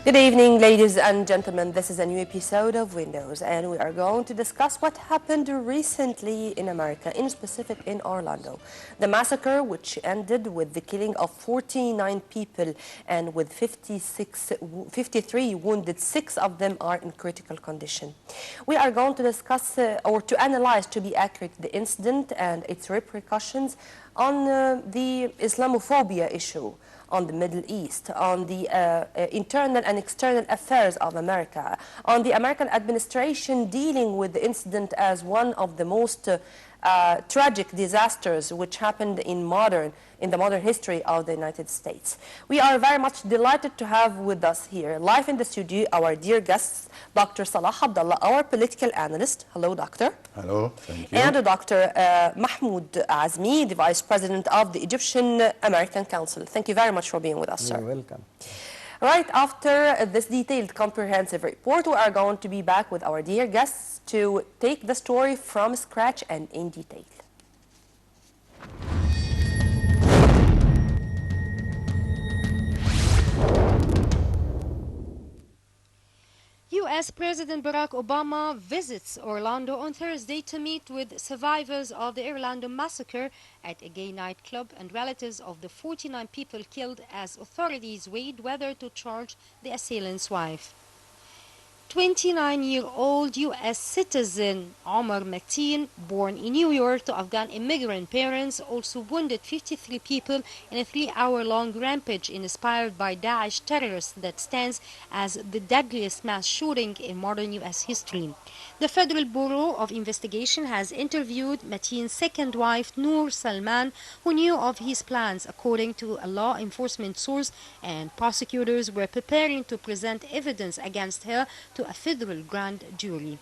Good evening, ladies and gentlemen. This is a new episode of Windows, and we are going to discuss what happened recently in America, in specific in Orlando. The massacre, which ended with the killing of 49 people and with 53 wounded, 6 of them are in critical condition. We are going to discuss or to analyze, to be accurate, the incident and its repercussions on the Islamophobia issue, on the Middle East, on the internal and external affairs of America, on the American administration dealing with the incident as one of the most tragic disasters which happened in the modern history of the United States. We are very much delighted to have with us here, live in the studio, our dear guests, Dr. Salah Abdullah, our political analyst. Hello, doctor. Hello, thank you. And Dr. Mahmoud Azmy, the Vice President of the Egyptian American Council. Thank you very much for being with us, sir. You're welcome. Right after this detailed, comprehensive report, we are going to be back with our dear guests to take the story from scratch and in detail. U.S. President Barack Obama visits Orlando on Thursday to meet with survivors of the Orlando massacre at a gay nightclub and relatives of the 49 people killed as authorities weighed whether to charge the assailant's wife. 29-year-old U.S. citizen Omar Mateen, born in New York to Afghan immigrant parents, also wounded 53 people in a 3-hour-long rampage inspired by Daesh terrorists that stands as the deadliest mass shooting in modern U.S. history. The Federal Bureau of Investigation has interviewed Mateen's second wife, Noor Salman, who knew of his plans, according to a law enforcement source, and prosecutors were preparing to present evidence against her to a federal grand jury.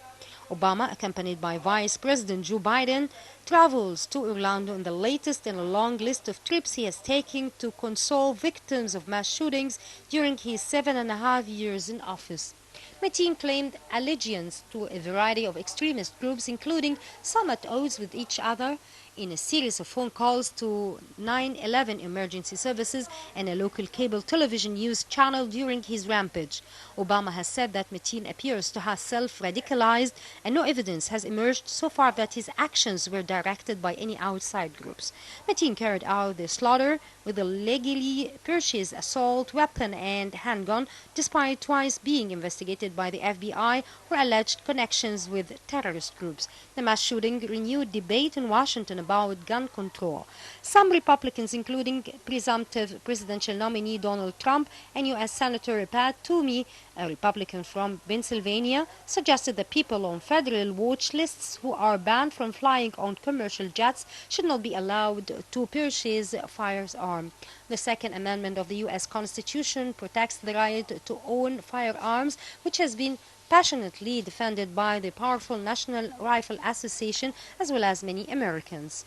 Obama, accompanied by Vice President Joe Biden, travels to Orlando in the latest in a long list of trips he has taken to console victims of mass shootings during his 7.5 years in office. Mateen claimed allegiance to a variety of extremist groups, including some at odds with each other, in a series of phone calls to 9/11 emergency services and a local cable television news channel during his rampage. Obama has said that Mateen appears to have self-radicalized, and no evidence has emerged so far that his actions were directed by any outside groups. Mateen carried out the slaughter with a legally purchased assault weapon and handgun, despite twice being investigated by the FBI for alleged connections with terrorist groups. The mass shooting renewed debate in Washington about gun control. Some Republicans, including presumptive presidential nominee Donald Trump and U.S. Senator Pat Toomey, a Republican from Pennsylvania, suggested that people on federal watch lists who are banned from flying on commercial jets should not be allowed to purchase firearms. The Second Amendment of the U.S. Constitution protects the right to own firearms, which has been passionately defended by the powerful National Rifle Association as well as many Americans.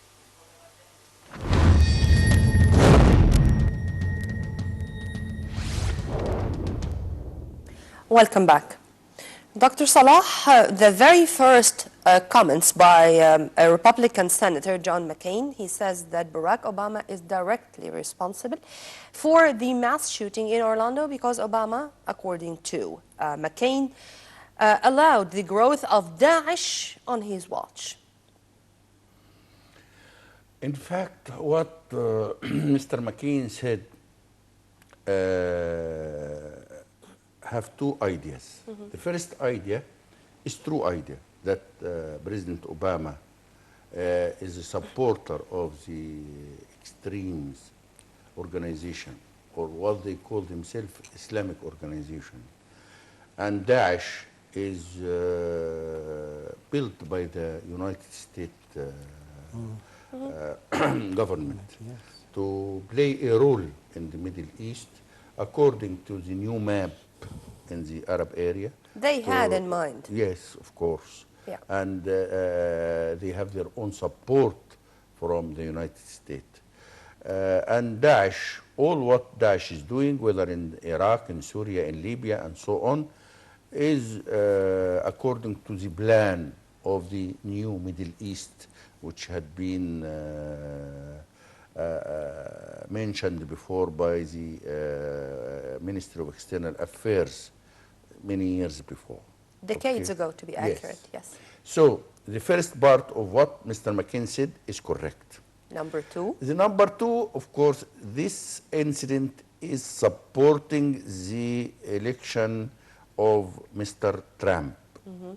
Welcome back. Dr. Salah, the very first comments by a Republican Senator, John McCain, he says that Barack Obama is directly responsible for the mass shooting in Orlando because Obama, according to McCain, allowed the growth of Daesh on his watch. In fact, what Mr. McCain said have two ideas. The first idea is true idea that President Obama is a supporter of the extremes organization, or what they call themselves Islamic organization. And Daesh is built by the United States government to play a role in the Middle East according to the new map in the Arab area. They had in mind. Yes, of course. Yeah. And they have their own support from the United States. And Daesh, all what Daesh is doing, whether in Iraq, in Syria, in Libya, and so on, is according to the plan of the new Middle East, which had been mentioned before by the Ministry of External Affairs many years before. Decades Okay? ago, to be accurate, yes. So the first part of what Mr. McCain said is correct. Number two, The number two, of course, this incident is supporting the election of Mr. Trump.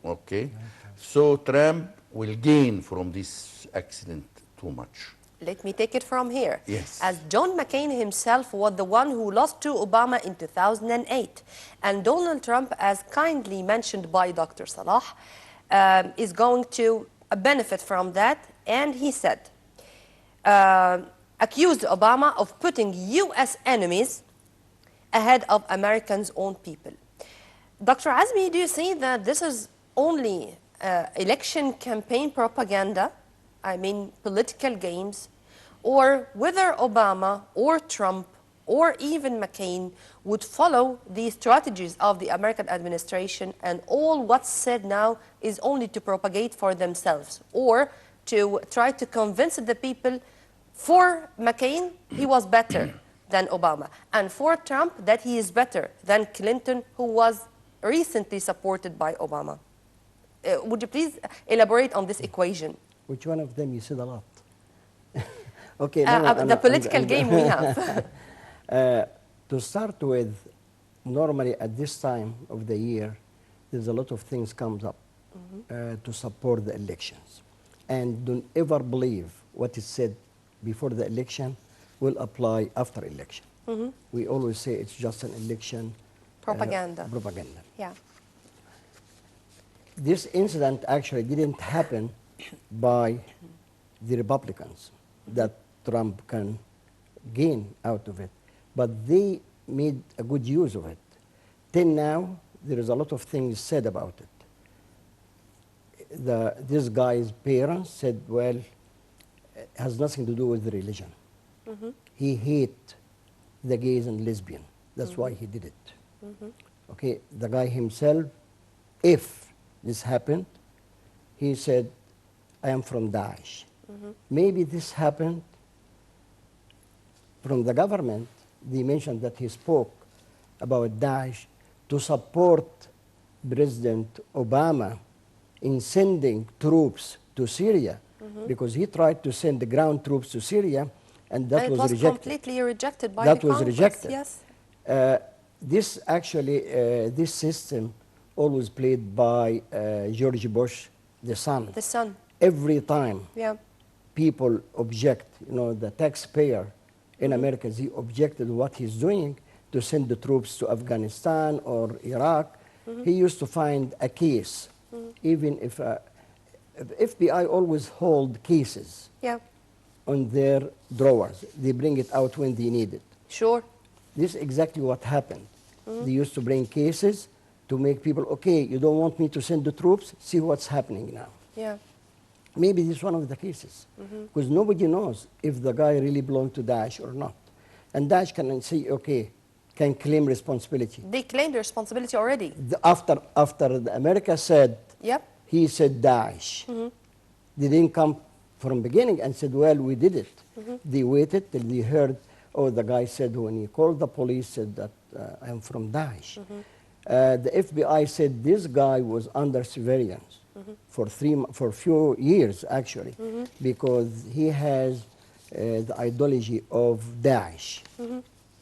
Okay? So Trump will gain from this accident too much. let me take it from here. Yes. As John McCain himself was the one who lost to Obama in 2008, and Donald Trump, as kindly mentioned by Dr. Salah, is going to benefit from that, and he said, accused Obama of putting U.S. enemies ahead of Americans' own people. Dr. Azmy, do you see that this is only election campaign propaganda, I mean political games, or whether Obama or Trump or even McCain would follow the strategies of the American administration, and all what's said now is only to propagate for themselves or to try to convince the people for McCain he was better than Obama, and for Trump that he is better than Clinton, who was recently supported by Obama. Would you please elaborate on this equation? Which one of them you said a lot? Okay, The political game we have. To start with, normally at this time of the year, there's a lot of things comes up to support the elections. And don't ever believe what is said before the election will apply after election. We always say it's just an election Propaganda. propaganda. Yeah. This incident actually didn't happen by the Republicans that Trump can gain out of it, but they made a good use of it. Till now, there is a lot of things said about it. This guy's parents said, well, it has nothing to do with the religion. He hates the gays and lesbians. That's why he did it. Okay, the guy himself, if this happened, he said, I am from Daesh. Maybe this happened from the government. They mentioned that he spoke about Daesh to support President Obama in sending troops to Syria, because he tried to send the ground troops to Syria, and that was rejected. Completely rejected by That the was Congress, rejected. yes. This actually, this system always played by George Bush, the son. The son, Every time yeah. people object, the taxpayer in America, he objected what he's doing to send the troops to Afghanistan or Iraq. He used to find a case, even if FBI always hold cases Yeah, on their drawers. They bring it out when they need it. sure. This is exactly what happened. They used to bring cases to make people, okay, you don't want me to send the troops, see what's happening now. Yeah, Maybe this is one of the cases, because nobody knows if the guy really belonged to Daesh or not. And Daesh can say, okay, can claim responsibility. they claimed the responsibility already. After America said, Yep. he said Daesh. They didn't come from beginning and said, well, we did it. They waited till they heard, oh, the guy said when he called the police, said that I'm from Daesh. The FBI said this guy was under surveillance for a few years, actually, because he has the ideology of Daesh.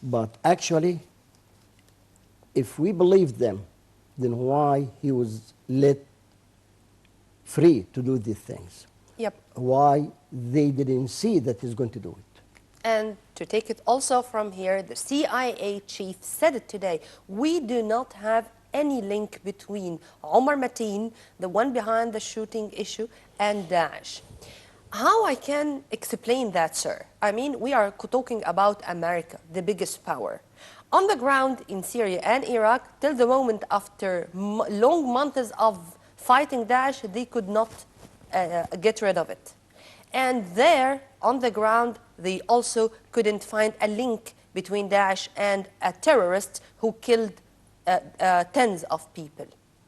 But actually, if we believe them, then why he was let free to do these things? Yep. Why they didn't see that he's going to do it? And to take it also from here, the CIA chief said it today. We do not have any link between Omar Mateen, the one behind the shooting issue, and Daesh. How I can explain that, sir? I mean, we are talking about America, the biggest power. On the ground in Syria and Iraq, till the moment after long months of fighting Daesh, they could not get rid of it. And there, on the ground, they also couldn't find a link between Daesh and a terrorist who killed tens of people.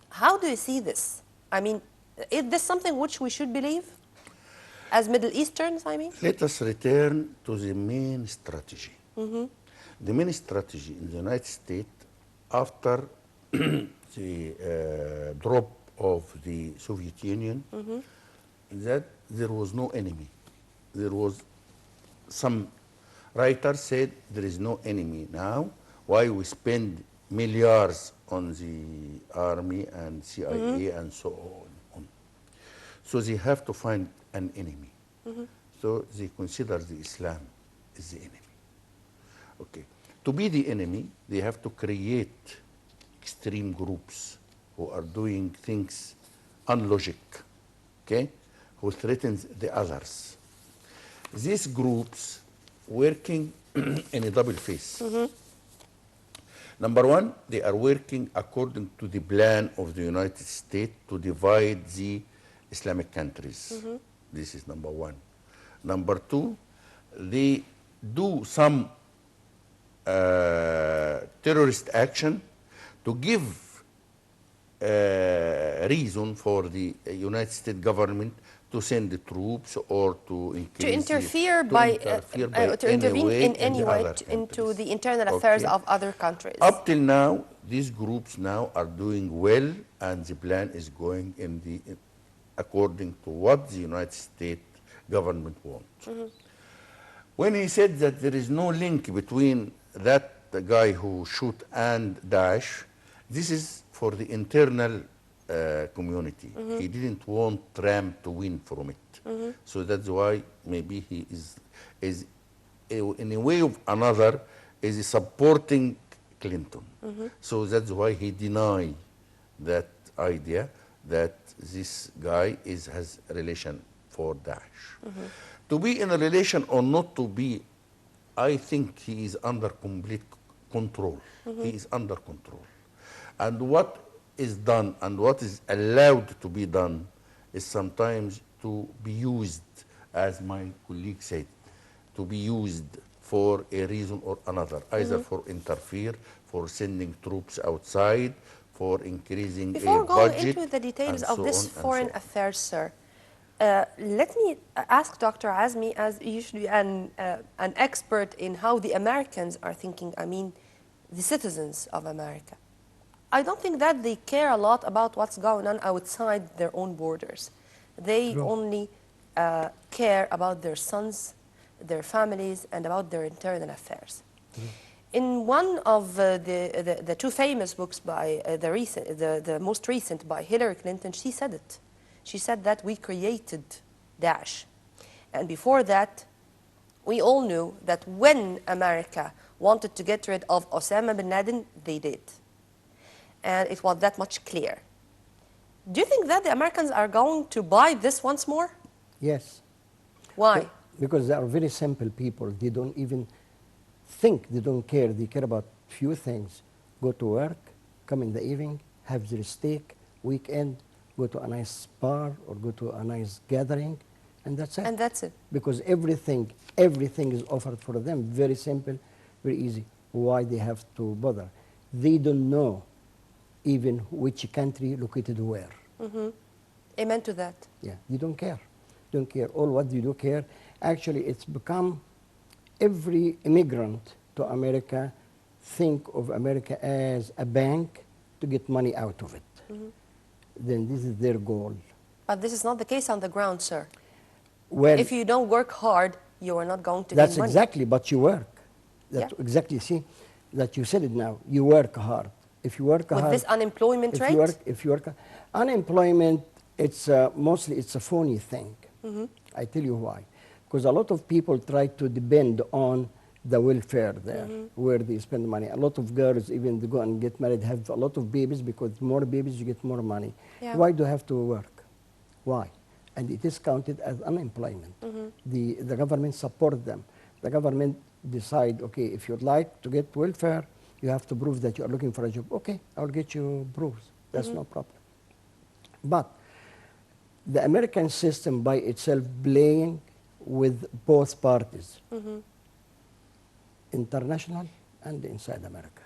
How do you see this? I mean, is this something which we should believe? As Middle Easterns, I mean? Let us return to the main strategy. the main strategy in the United States after the drop of the Soviet Union, that there was no enemy. There was some writers said there is no enemy now. Why we spend milliards on the army and CIA and so on. So they have to find an enemy. So they consider the Islam as the enemy. Okay. To be the enemy, they have to create extreme groups who are doing things unlogic, okay, who threatens the others. These groups working in a double face. Number one, they are working according to the plan of the United States to divide the Islamic countries. This is number one. Number two, they do some terrorist action to give reason for the United States government to send the troops or to increase to intervene in any way into the internal affairs of other countries. Up till now, these groups now are doing well, and the plan is going in the according to what the United States government wants. When he said that there is no link between that the guy who shoot and Daesh, this is for the internal community. He didn't want Trump to win from it. So that's why maybe he is in a way or another is supporting Clinton. So that's why he denied that idea that this guy has a relation for Daesh. To be in a relation or not to be, I think he is under complete control. He is under control. And what is done and what is allowed to be done is sometimes to be used, as my colleague said, to be used for a reason or another, either for interfere, for sending troops outside, for increasing a budget. Before going into the details of this foreign affairs, sir, let me ask Dr. Azmy, as usually an expert in how the Americans are thinking, I mean, the citizens of America. I don't think that they care a lot about what's going on outside their own borders. They only care about their sons, their families, and about their internal affairs. In one of the two famous books by the most recent by Hillary Clinton, she said it. She said that we created Daesh. And before that, we all knew that when America wanted to get rid of Osama bin Laden, they did. And it was that much clear. Do you think that the Americans are going to buy this once more? Yes. Why? Because they are very simple people. They don't even think, they don't care. They care about few things. Go to work, come in the evening, have their steak, weekend, go to a nice bar or go to a nice gathering, and that's it. And that's it. Because everything is offered for them. Very simple, very easy. Why they have to bother? They don't know even which country located where. Amen to that. Yeah, you don't care. Don't care. All what you do care. Actually, it's become every immigrant to America think of America as a bank to get money out of it. Then this is their goal. But this is not the case on the ground, sir. Well, if you don't work hard, you are not going to get money. That's exactly, but you work. That's exactly, see, that you said it now. You work hard. If you work hard. With this unemployment rate? If you work, unemployment, it's mostly it's a phony thing. I tell you why. Because a lot of people try to depend on the welfare there, where they spend money. A lot of girls, even they go and get married, have a lot of babies, because more babies, you get more money. Yeah. Why do you have to work? Why? And it is counted as unemployment. The government support them. The government decide, okay, if you'd like to get welfare, you have to prove that you are looking for a job. Okay, I'll get you proofs. That's no problem. But the American system by itself playing with both parties, international and inside America.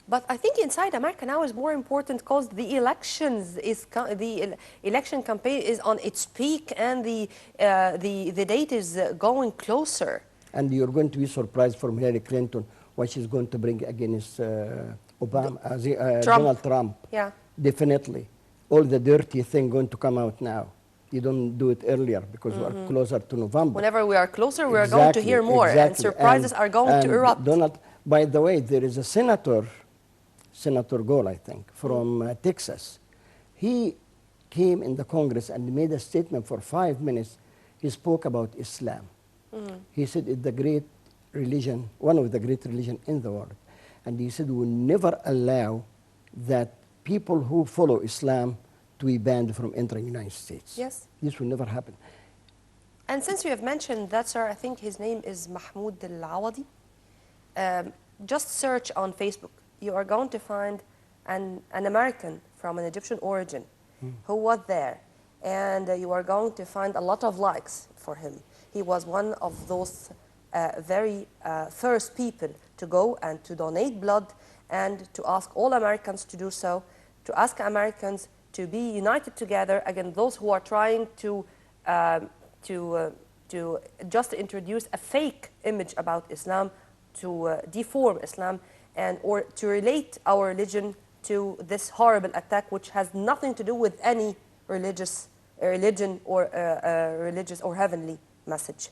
But I think inside America now is more important because the elections the election campaign is on its peak, and the date is going closer. And you're going to be surprised from Hillary Clinton what she's going to bring against Obama, Trump. Donald Trump. Yeah. Definitely. All the dirty thing going to come out now. You don't do it earlier because we are closer to November. Whenever we are closer, we are going to hear more, and surprises are going to erupt. Donald, by the way, there is a senator, Senator Gold, I think, from Texas. He came in the Congress and made a statement for 5 minutes. He spoke about Islam. He said it's the great religion, one of the great religions in the world. And he said we will never allow that people who follow Islam to be banned from entering the United States. Yes. This will never happen. And since you have mentioned that, sir, I think his name is Mahmoud al-Awadi. Just search on Facebook. You are going to find an American from an Egyptian origin who was there. And you are going to find a lot of likes for him. He was one of those very first people to go and to donate blood and to ask all Americans to do so, to ask Americans to be united together against those who are trying to just introduce a fake image about Islam, to deform Islam, and or to relate our religion to this horrible attack, which has nothing to do with any religion or religious or heavenly message.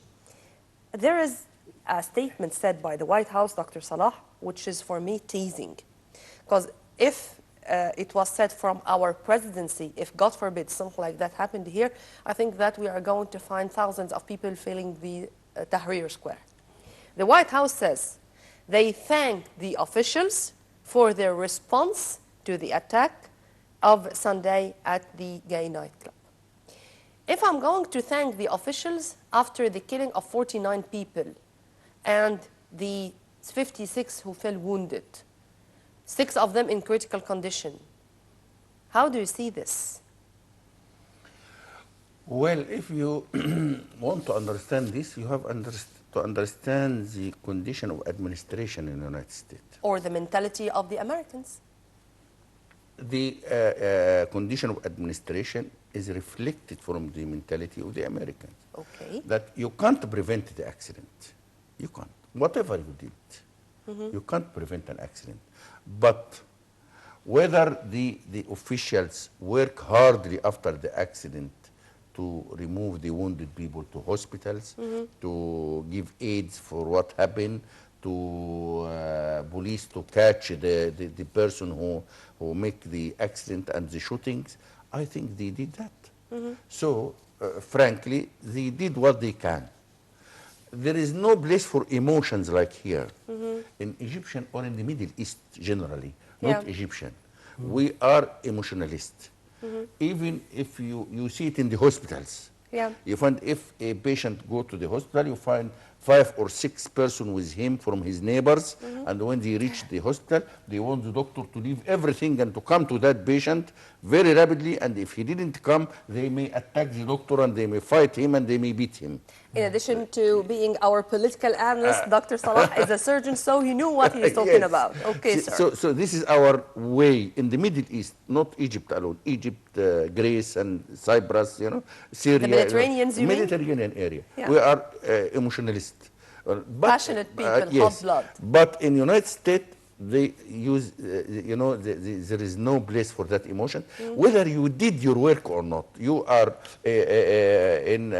There is a statement said by the White House, Dr. Salah, which is for me teasing, because if it was said from our presidency, if God forbid something like that happened here, I think that we are going to find thousands of people filling the Tahrir Square. The White House says they thank the officials for their response to the attack of Sunday at the gay nightclub. If I'm going to thank the officials after the killing of 49 people and the 56 who fell wounded, 6 of them in critical condition, how do you see this? Well, if you want to understand this, you have to understand the condition of administration in the United States. Or the mentality of the Americans. The condition of administration is reflected from the mentality of the Americans. Okay. That you can't prevent the accident. You can't. Whatever you did, you can't prevent an accident. But whether the officials work hardly after the accident to remove the wounded people to hospitals, to give aids for what happened, to police to catch the person who make the accident and the shootings, I think they did that. So, frankly, they did what they can. There is no place for emotions like here. In Egyptian or in the Middle East generally, not Egyptian. We are emotionalists. Even if you see it in the hospitals. You find if a patient go to the hospital, you find 5 or 6 persons with him from his neighbors, and when they reach the hospital, they want the doctor to leave everything and to come to that patient very rapidly, and if he didn't come, they may attack the doctor and they may fight him and they may beat him. In addition to being our political analyst, Dr. Salah is a surgeon, so he knew what he's talking about. Okay, sir. So this is our way in the Middle East, not Egypt alone. Egypt, Greece and Cyprus, you know, Syria. The Mediterranean, you mean? Mediterranean area. We are emotionalists. Passionate people, yes, hot blood. But in the United States, they use, you know, there is no place for that emotion. Whether you did your work or not, you are in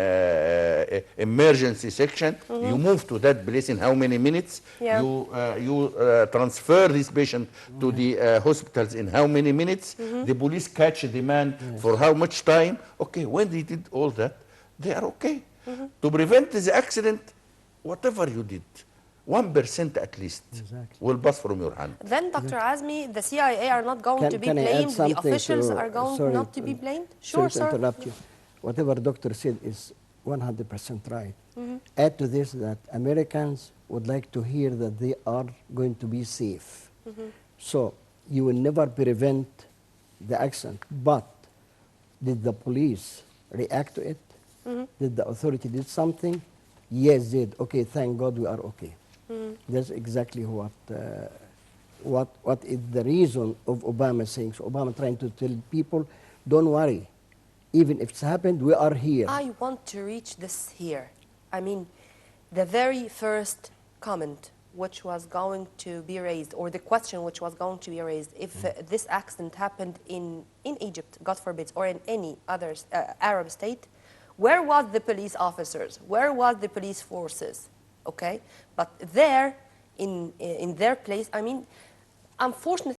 emergency section, you move to that place in how many minutes, you transfer this patient to the hospitals in how many minutes, the police catch the man for how much time. Okay, when they did all that, they are okay. To prevent the accident, whatever you did, 1% at least will pass from your hand. Then, Dr. Azmy, the CIA are not going to be blamed, the officials are going not to be blamed? Sure, sorry to interrupt you. Whatever doctor said is 100% right. Add to this that Americans would like to hear that they are going to be safe. So you will never prevent the accident, but did the police react to it? Did the authority did something? Yes, did. Okay, thank God we are okay. That's exactly what is the reason of Obama saying. So Obama trying to tell people, don't worry. Even if it's happened, we are here. I want to reach this here. I mean, the very first comment which was going to be raised, or the question which was going to be raised, if this accident happened in Egypt, God forbid, or in any other Arab state, where was the police officers? Where was the police forces? Okay, but there, in their place, I mean, unfortunately,